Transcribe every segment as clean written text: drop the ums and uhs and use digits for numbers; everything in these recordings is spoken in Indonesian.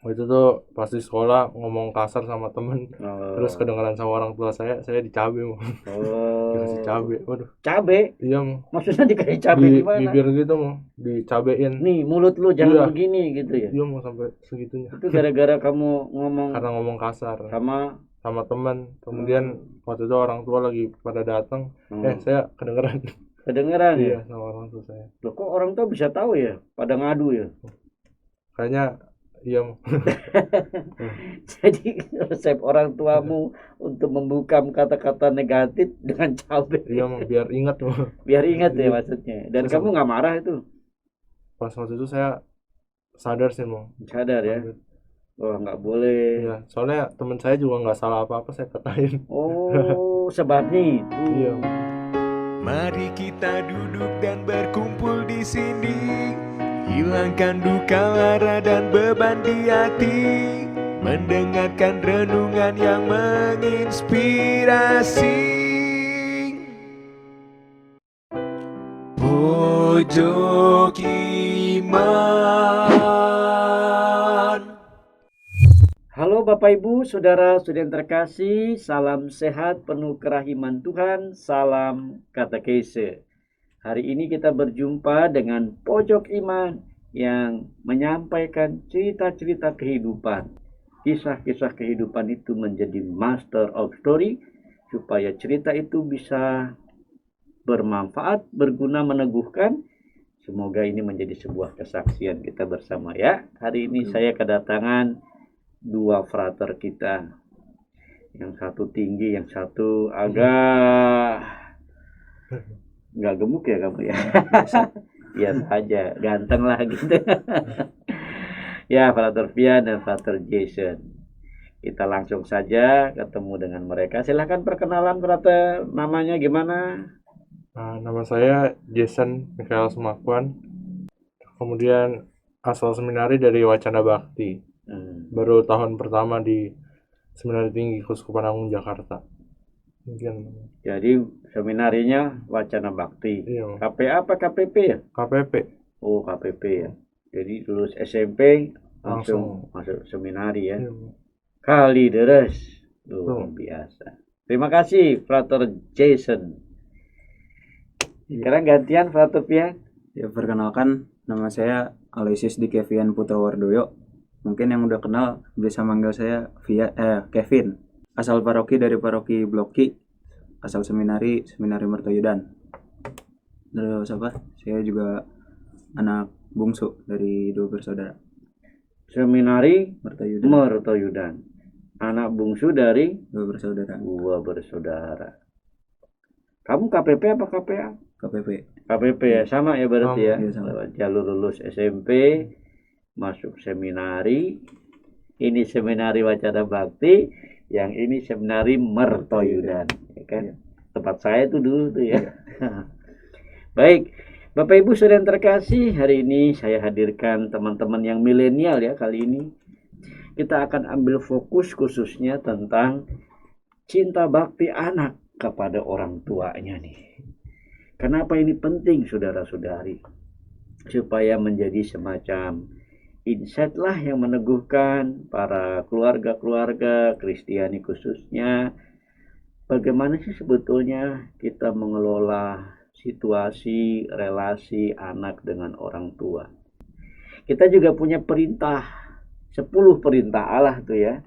Waktu itu tuh pas di sekolah ngomong kasar sama temen, terus Oh, kedengaran sama orang tua saya dicabe mau. Dikasih oh, cabe, waduh. cabe. Iya mau Maksudnya dikasih di cabe gimana? bibir gitu mau dicabein. Nih, mulut lu jangan Iya, begini gitu ya. iya mau sampai segitunya. Itu gara-gara kamu ngomong Karena ngomong kasar sama sama teman. Kemudian eh, waktu itu orang tua lagi pada datang, hmm, saya kedengeran. kedengeran ya. Iya sama orang tua saya. Loh kok orang tua bisa tahu ya? Pada ngadu ya. Kayaknya iya mau. Jadi resep orang tuamu untuk membungkam kata-kata negatif dengan cabe. Iya mau biar ingat mau. Biar ingat ya Iya. maksudnya. Dan Saya kamu sampai nggak marah itu? pas waktu itu saya sadar sih mau. Sadar ya? Sadar. Wah nggak boleh. Iya, soalnya teman saya juga nggak salah apa-apa saya katain. Oh, sebabnya itu. Iya, Mari kita duduk dan berkumpul di sini, hilangkan duka lara dan beban di hati, mendengarkan renungan yang menginspirasi. Pojok Iman. Halo Bapak Ibu, saudara-saudara yang terkasih, salam sehat penuh kerahiman Tuhan, salam katekese. Hari ini kita berjumpa dengan Pojok Iman yang menyampaikan cerita-cerita kehidupan. Kisah-kisah kehidupan itu menjadi master of story supaya cerita itu bisa bermanfaat, berguna, meneguhkan. Semoga ini menjadi sebuah kesaksian kita bersama ya. Hari ini saya kedatangan dua frater kita, yang satu tinggi, yang satu agak nggak gemuk ya kamu ya. Biasa aja, ganteng lah gitu. Ya, frater Pian dan frater Jason. Kita langsung saja ketemu dengan mereka. Silahkan perkenalan frater, namanya gimana? nah, nama saya Jason Michael Sumakwan. Kemudian asal seminari dari Wacana Bakti. Baru tahun pertama di Seminari Tinggi Keuskupan Agung Jakarta. Mungkin Jadi seminarinya Wacana Bakti. iya, KPA apa KPP ya? KPP Oh, KPP ya. Jadi lulus SMP langsung. langsung masuk seminari ya. Iya, Kali deres. Luar betul. biasa. Terima kasih, Frater Jason. Sekarang gantian, Frater Pian. Ya, perkenalkan, nama saya Aloysius Dikevian Putawardoyo. Mungkin yang udah kenal bisa manggil saya Kevin. Asal paroki dari paroki Bloki, asal seminari Mertoyudan. Terus apa? Saya juga anak bungsu dari dua bersaudara. Seminari Mertoyudan, Mertoyudan. Anak bungsu dari dua bersaudara. dua bersaudara. Kamu KPP apa KPA? KPP. KPP ya, sama ya berarti ya. Iya, sama. Lewat jalur lulus SMP, masuk seminari. Ini seminari Wacana Bakti, yang ini seminari Mertoyudan, ya kan? Iya. Tempat saya itu dulu tuh ya. Baik, Bapak Ibu saudara yang terkasih, hari ini saya hadirkan teman-teman yang milenial ya kali ini. Kita akan ambil fokus khususnya tentang cinta bakti anak kepada orang tuanya nih. Kenapa ini penting saudara-saudari? Supaya menjadi semacam insight lah yang meneguhkan para keluarga-keluarga Kristiani khususnya. Bagaimana sih sebetulnya kita mengelola situasi relasi anak dengan orang tua. Kita juga punya perintah, 10 perintah Allah tuh ya.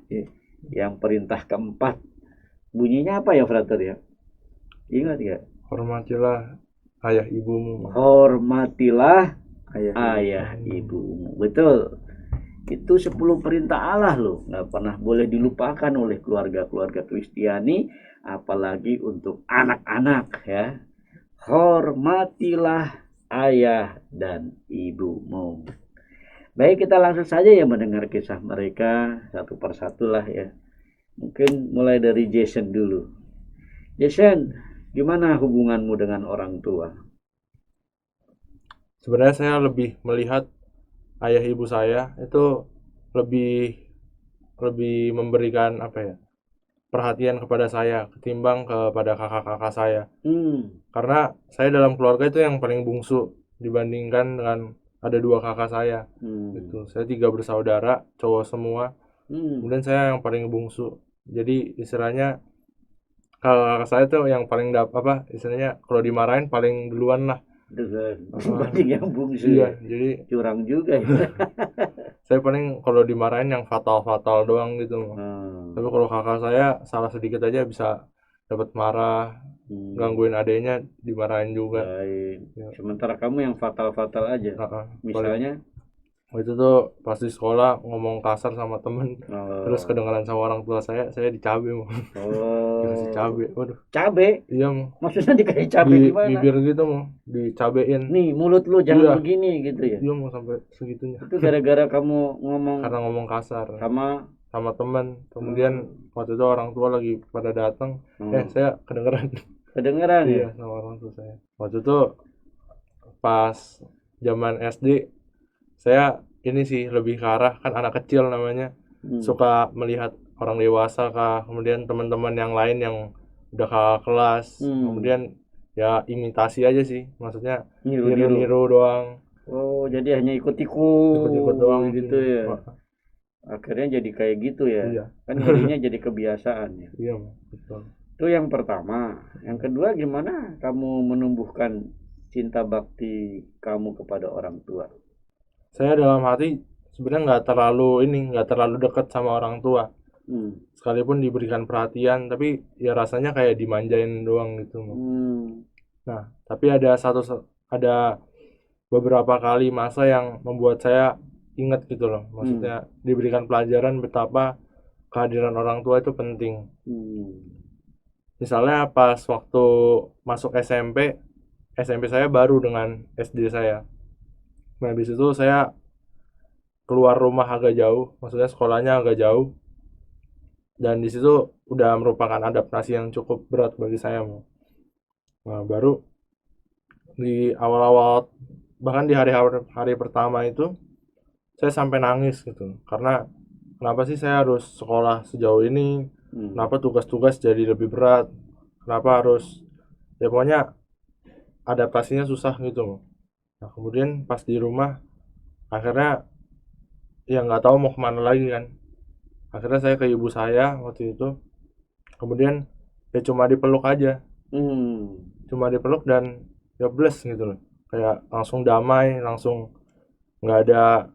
Yang perintah keempat, bunyinya apa ya frater ya? Ingat ya? Hormatilah ayah ibumu. Hormatilah Ayah. ayah ibumu. Betul. Itu 10 perintah Allah loh. Nggak pernah boleh dilupakan oleh keluarga-keluarga Kristiani. Apalagi untuk anak-anak ya. Hormatilah ayah dan ibumu. Baik, kita langsung saja ya mendengar kisah mereka satu persatu lah ya. Mungkin mulai dari Jason dulu. Jason, gimana hubunganmu dengan orang tua? Sebenarnya saya lebih melihat ayah ibu saya itu lebih lebih memberikan apa ya, perhatian kepada saya ketimbang kepada kakak-kakak saya. Hmm, Karena saya dalam keluarga itu yang paling bungsu dibandingkan dengan ada 2 kakak saya gitu. Saya 3 bersaudara, cowok semua. Kemudian saya yang paling bungsu. Jadi istilahnya kakak saya tuh yang paling istilahnya kalau dimarahin paling duluan lah. Dibanding yang bungsu. Iya, ya. jadi Curang juga ya. saya paling kalau dimarahin yang fatal-fatal doang gitu. Tapi kalau kakak saya salah sedikit aja bisa dapat marah, gangguin adeknya dimarahin juga. Ya. Sementara kamu yang fatal-fatal aja. Misalnya itu tuh pas di sekolah ngomong kasar sama temen, terus kedengaran sama orang tua saya dicabe mau. Dikasih cabe, waduh. Cabe? Iya mau. Maksudnya dikasih cabe Di gimana? bibir gitu mau, dicabein. Nih mulut lu jangan begini gitu ya? Iya mau sampai segitunya. Itu gara-gara kamu ngomong. Karena ngomong kasar. Sama teman. Kemudian waktu itu orang tua lagi pada datang, saya kedengeran. Kedengeran ya? Iya sama orang tua saya. Waktu itu pas zaman SD saya ini sih lebih ke arah kan anak kecil namanya, suka melihat orang dewasa kah, kemudian teman-teman yang lain yang udah kakak kelas, kemudian ya imitasi aja sih, maksudnya niru doang. Oh, jadi hanya ikut-ikut doang gitu ya. Akhirnya jadi kayak gitu ya. Iya. Kan jadinya jadi kebiasaan ya. Iya, betul. Itu yang pertama. Yang kedua, gimana kamu menumbuhkan cinta bakti kamu kepada orang tua? Saya dalam hati sebenarnya nggak terlalu dekat sama orang tua. Sekalipun diberikan perhatian, tapi ya rasanya kayak dimanjain doang gitu. Nah, tapi ada beberapa kali masa yang membuat saya ingat gitu loh. Maksudnya diberikan pelajaran betapa kehadiran orang tua itu penting. Misalnya pas waktu masuk SMP saya baru dengan SD saya. Nah, di situ saya keluar rumah agak jauh, maksudnya sekolahnya agak jauh. Dan di situ udah merupakan adaptasi yang cukup berat bagi saya. Nah, baru di awal-awal, bahkan di hari pertama itu saya sampai nangis gitu. Karena kenapa sih saya harus sekolah sejauh ini? Kenapa tugas-tugas jadi lebih berat? Kenapa harus, ya pokoknya adaptasinya susah gitu. Nah, kemudian pas di rumah akhirnya ya nggak tahu mau kemana lagi kan. Akhirnya saya ke ibu saya waktu itu, kemudian ya cuma dipeluk aja. Cuma dipeluk dan ya bless gitu loh, kayak langsung damai, langsung nggak ada,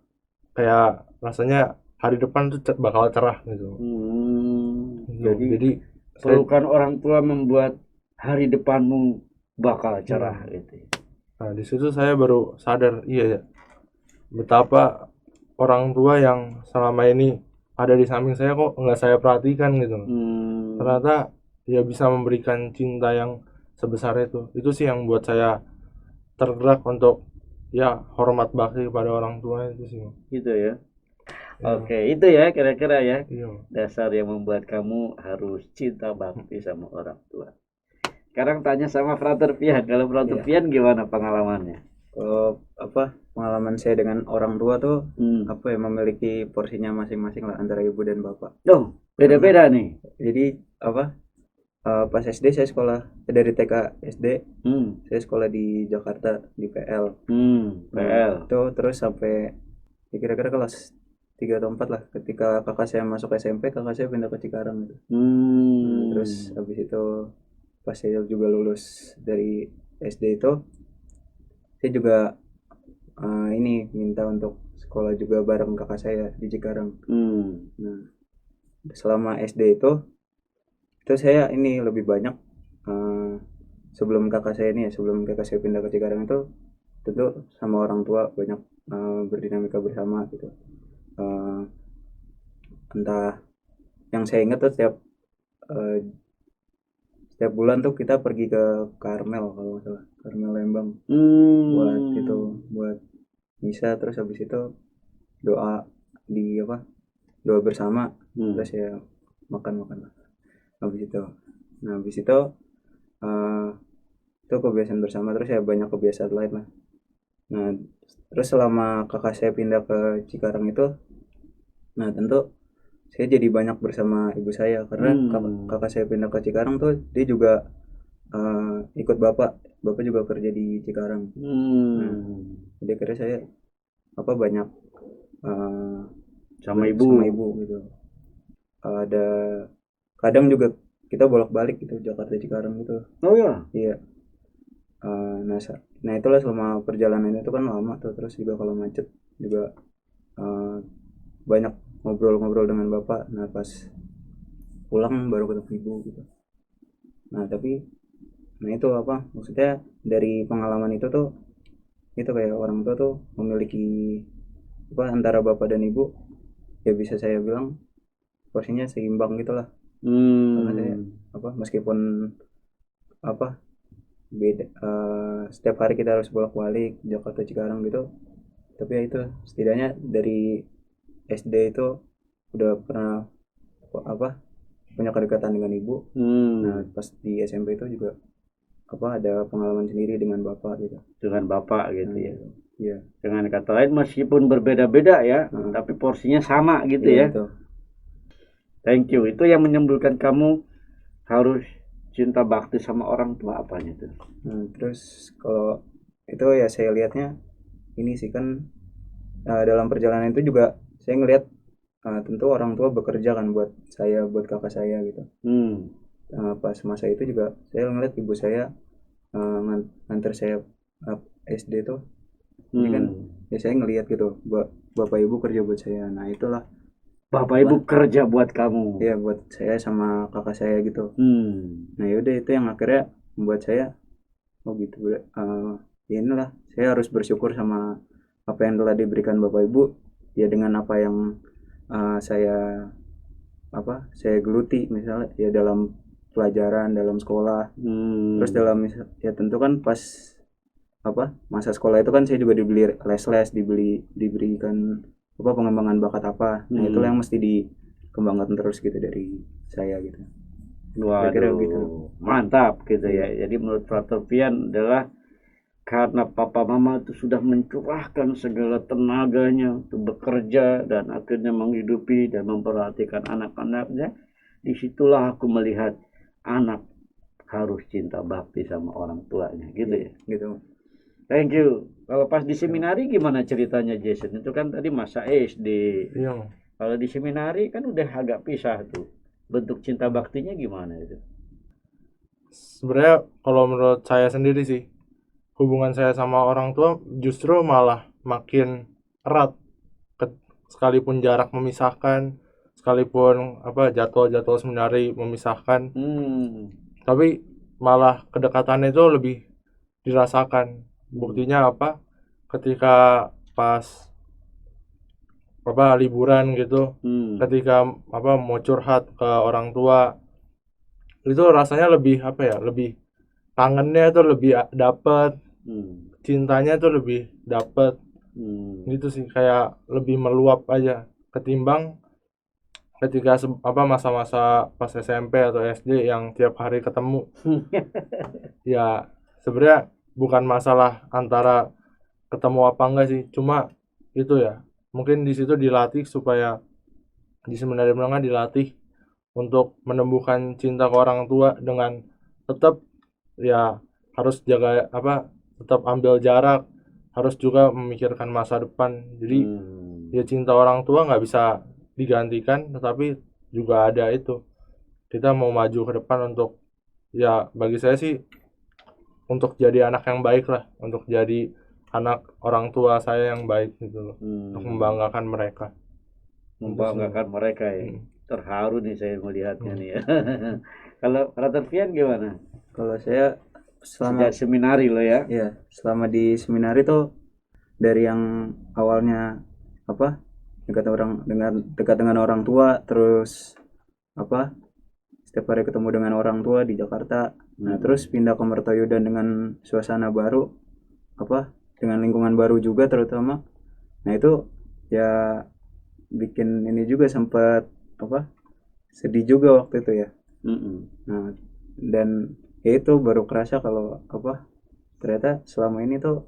kayak rasanya hari depan tuh bakal cerah gitu. Jadi pelukan orang tua membuat hari depanmu bakal cerah gitu. Nah, di situ saya baru sadar, iya ya, betapa orang tua yang selama ini ada di samping saya kok nggak saya perhatikan gitu. Ternyata ya bisa memberikan cinta yang sebesar itu. Itu sih yang buat saya tergerak untuk ya hormat bakti kepada orang tua itu sih. Gitu ya. Oke, itu ya kira-kira ya. Iya. Dasar yang membuat kamu harus cinta bakti sama orang tua. Sekarang tanya sama Frater Pian. Kalau Frater Pian gimana pengalamannya? Pengalaman saya dengan orang tua tuh memiliki porsinya masing-masing lah antara ibu dan bapak. Beda-beda nih. Jadi pas SD saya sekolah dari TK SD, saya sekolah di Jakarta di PL. PL. Itu terus sampai kira-kira kelas 3 atau 4 lah, ketika kakak saya masuk SMP, kakak saya pindah ke Cikarang gitu. Terus habis itu pas saya juga lulus dari SD itu, saya juga minta untuk sekolah juga bareng kakak saya di Cikarang. Nah, selama SD itu saya lebih banyak sebelum kakak saya pindah ke Cikarang itu tentu sama orang tua banyak berdinamika bersama gitu. Entah, yang saya ingat tuh setiap bulan tuh kita pergi ke Karmel, kalau nggak salah, Karmel Lembang, buat misa, terus habis itu doa bersama, terus ya makan habis itu. Nah, habis itu itu kebiasaan bersama, terus ya banyak kebiasaan lain lah. Nah, terus selama kakak saya pindah ke Cikarang itu, nah tentu saya jadi banyak bersama ibu saya, karena kakak saya pindah ke Cikarang tuh dia juga ikut bapak juga kerja di Cikarang. Nah, jadi akhirnya saya banyak Sama sama ibu. ibu gitu. Ada kadang juga kita bolak-balik gitu Jakarta Cikarang gitu. Oh ya. Iya. Nah itulah selama perjalanan itu kan lama tuh, terus juga kalau macet juga eh, banyak ngobrol-ngobrol dengan bapak. Nah pas pulang baru ketemu ibu gitu. Nah tapi nah itu maksudnya dari pengalaman itu tuh, itu kayak orang tua tuh memiliki antara bapak dan ibu, ya bisa saya bilang porsinya seimbang gitulah. Karena saya meskipun apa beda, setiap hari kita harus bolak-balik Jakarta Cikarang gitu, tapi ya itu setidaknya dari SD itu udah pernah punya kedekatan dengan ibu. Nah pas di SMP itu juga ada pengalaman sendiri dengan bapak gitu. Dengan bapak gitu ya. Iya. Dengan kata lain meskipun berbeda-beda ya, tapi porsinya sama gitu Iya, ya. itu. Thank you. Itu yang menyembuhkan kamu harus cinta bakti sama orang tua apanya tuh? Terus kalau itu ya saya lihatnya ini sih kan, dalam perjalanan itu juga saya ngelihat tentu orang tua bekerja kan buat saya, buat kakak saya gitu. Pas masa itu juga saya ngelihat ibu saya nganter saya SD tuh. Ini kan ya saya ngelihat gitu bapak ibu kerja buat saya. Nah itulah Bapak ibu kerja buat kamu. ya buat saya sama kakak saya gitu. Nah yaudah itu yang akhirnya membuat saya gitu. Ya inilah saya harus bersyukur sama apa yang telah diberikan bapak ibu ya, dengan apa yang saya geluti misalnya ya dalam pelajaran, dalam sekolah. Terus dalam ya tentu kan pas masa sekolah itu kan saya juga dibeli les-les, diberikan pengembangan bakat apa. Nah itulah yang mesti dikembangkan terus gitu dari saya gitu. Kira-kira Waduh, gitu. mantap gitu ya. Jadi menurut Frater Pian adalah karena papa mama itu sudah mencurahkan segala tenaganya untuk bekerja dan akhirnya menghidupi dan memperhatikan anak-anaknya. Disitulah aku melihat anak harus cinta bakti sama orang tuanya gitu ya. Gitu. Thank you. Kalau pas di seminari gimana ceritanya Jason? Itu kan tadi masa SD. Iya. Kalau di seminari kan udah agak pisah tuh. Bentuk cinta baktinya gimana itu? Sebenarnya kalau menurut saya sendiri sih, hubungan saya sama orang tua justru malah makin erat. Sekalipun jarak memisahkan, sekalipun jadwal-jadwal seminari memisahkan, tapi malah kedekatannya itu lebih dirasakan. Buktinya ketika pas liburan gitu, ketika mau curhat ke orang tua, itu rasanya lebih lebih kangennya tuh lebih dapet, cintanya tuh lebih dapet, gitu sih, kayak lebih meluap aja ketimbang ketika masa-masa pas SMP atau SD yang tiap hari ketemu. Ya sebenarnya bukan masalah antara ketemu apa enggak sih, cuma itu ya mungkin di situ dilatih supaya di seminari menengah dilatih untuk menumbuhkan cinta ke orang tua dengan tetap ya harus jaga tetap ambil jarak, harus juga memikirkan masa depan. Jadi ya cinta orang tua nggak bisa digantikan, tetapi juga ada itu kita mau maju ke depan untuk ya bagi saya sih untuk jadi anak yang baik lah, untuk jadi anak orang tua saya yang baik gitu loh, untuk membanggakan mereka. Membanggakan mereka ya. Terharu nih saya melihatnya nih ya. Kalau Frater Pian gimana? Kalau saya Sejak seminari lo ya? Ya, selama di seminari tuh dari yang awalnya dekat dengan orang tua, terus setiap hari ketemu dengan orang tua di Jakarta. Nah terus pindah ke Mertoyudan dengan suasana baru, dengan lingkungan baru juga terutama. Nah itu ya bikin ini juga sempat sedih juga waktu itu ya. Nah dan ya itu baru kerasa kalau ternyata selama ini tuh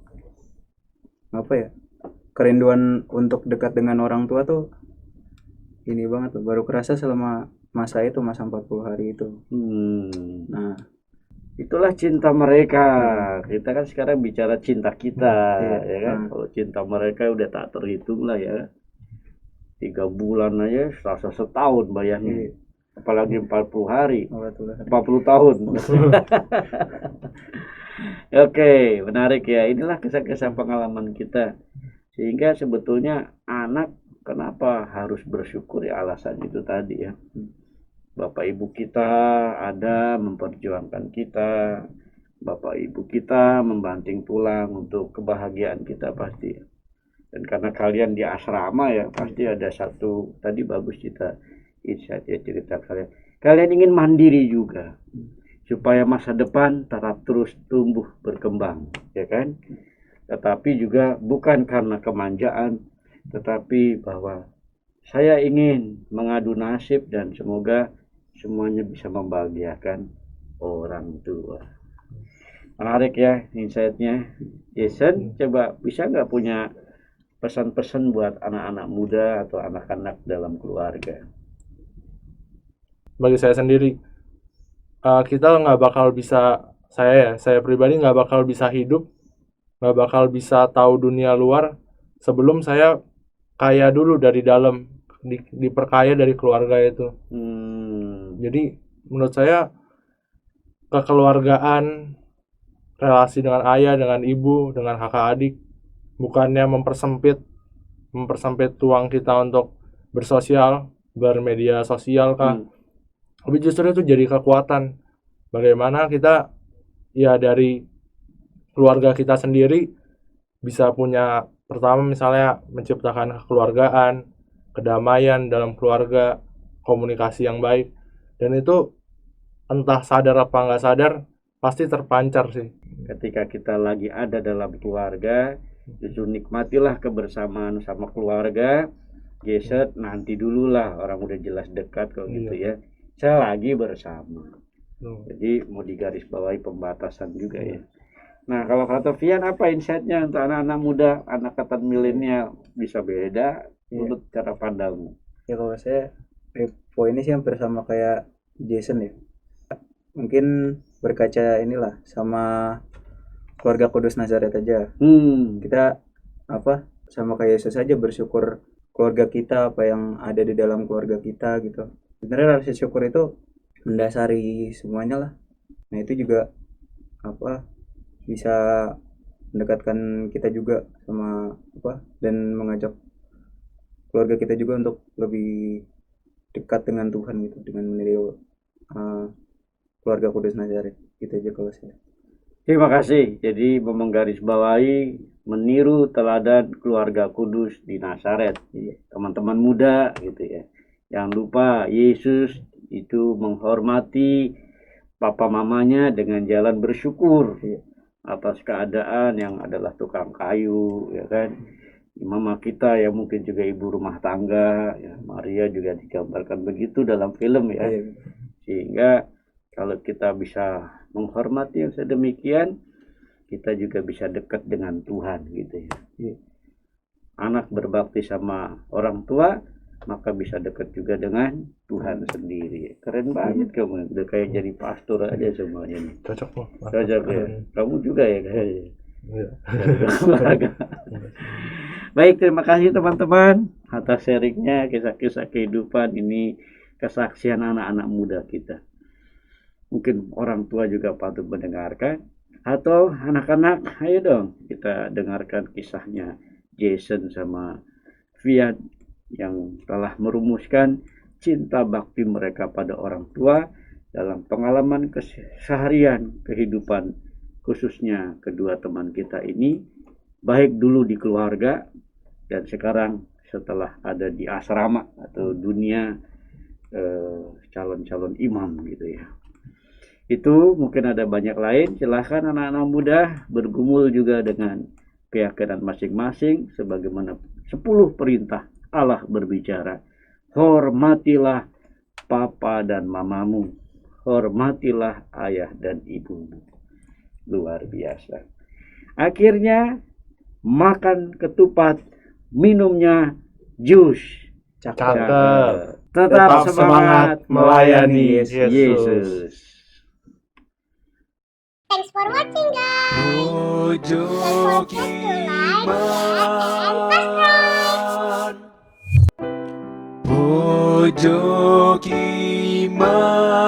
kerinduan untuk dekat dengan orang tua tuh ini banget tuh, baru kerasa selama masa 40 hari itu. Nah Itulah cinta mereka. Kita kan sekarang bicara cinta kita, ya kan? Kalau cinta mereka udah tak terhitung lah ya. 3 bulan aja serasa setahun bayangin. Apalagi 40 hari, 40 tahun. Oke, menarik ya. Inilah kisah-kisah pengalaman kita. Sehingga sebetulnya anak kenapa harus bersyukur ya, alasan itu tadi ya. Bapak ibu kita ada memperjuangkan kita, bapak ibu kita membanting tulang untuk kebahagiaan kita pasti. Dan karena kalian di asrama ya, pasti ada satu, tadi bagus kita insight ya, cerita kalian. Kalian ingin mandiri juga, supaya masa depan tetap terus tumbuh berkembang, ya kan? Tetapi juga bukan karena kemanjaan, tetapi bahwa saya ingin mengadu nasib dan semoga semuanya bisa membahagiakan orang tua. Menarik ya insight-nya. Jason, coba bisa nggak punya pesan-pesan buat anak-anak muda atau anak-anak dalam keluarga? Bagi saya sendiri, kita nggak bakal bisa, saya pribadi nggak bakal bisa hidup, nggak bakal bisa tahu dunia luar sebelum saya kaya dulu dari dalam, diperkaya dari keluarga itu. Jadi menurut saya kekeluargaan, relasi dengan ayah, dengan ibu, dengan kakak adik, bukannya mempersempit ruang kita untuk bersosial, bermedia sosial kah, tapi justru itu jadi kekuatan. Bagaimana kita ya dari keluarga kita sendiri bisa punya, pertama misalnya menciptakan kekeluargaan, kedamaian dalam keluarga, komunikasi yang baik, dan itu entah sadar apa nggak sadar pasti terpancar sih. Ketika kita lagi ada dalam keluarga, justru nikmatilah kebersamaan sama keluarga. Geset nanti dulu lah, orang udah jelas dekat kalau gitu ya. Saya lagi bersama. Jadi mau digarisbawahi pembatasan juga ya. Nah kalau kata Vian, apa insight-nya untuk anak-anak muda, anak angkatan milenial? Bisa beda menurut cara pandangmu? Ya kalau saya poinnya sih hampir sama kayak Jason ya. Mungkin berkaca inilah sama keluarga Kudus Nazaret aja. Kita sama kayak Yesus aja, bersyukur keluarga kita, apa yang ada di dalam keluarga kita gitu. Sebenarnya rasa syukur itu mendasari semuanya lah. Nah itu juga bisa mendekatkan kita juga sama dan mengajak keluarga kita juga untuk lebih dekat dengan Tuhan gitu, dengan meniru keluarga Kudus Nazaret. Gitu aja kalau saya. Terima kasih. Jadi menggarisbawahi, meniru teladan keluarga kudus di Nazaret. Teman-teman muda gitu ya. Jangan lupa Yesus itu menghormati papa mamanya dengan jalan bersyukur atas keadaan yang adalah tukang kayu, ya kan. Mama kita ya mungkin juga ibu rumah tangga, ya. Maria juga digambarkan begitu dalam film ya. Sehingga kalau kita bisa menghormati yang sedemikian, kita juga bisa dekat dengan Tuhan gitu ya. Anak berbakti sama orang tua, maka bisa dekat juga dengan Tuhan sendiri. Keren banget kamu, udah kayak jadi pastor aja semuanya nih. Cocok kok. Cocok ya. Kamu juga ya kayaknya. Baik, terima kasih teman-teman atas sharingnya, kisah-kisah kehidupan ini, kesaksian anak-anak muda kita. Mungkin orang tua juga patut mendengarkan, atau anak-anak, ayo dong kita dengarkan kisahnya Jason sama Vian yang telah merumuskan cinta bakti mereka pada orang tua dalam pengalaman keseharian kehidupan, khususnya kedua teman kita ini, baik dulu di keluarga dan sekarang setelah ada di asrama atau dunia calon-calon imam gitu ya. Itu mungkin ada banyak lain. Silahkan anak-anak muda bergumul juga dengan keyakinan masing-masing, sebagaimana 10 perintah Allah berbicara. Hormatilah papa dan mamamu, hormatilah ayah dan ibumu. Luar biasa. Akhirnya makan ketupat, minumnya jus. Cakep. Tetap semangat melayani Yesus. Thanks for watching, guys. Pojok Iman. Pojok Iman.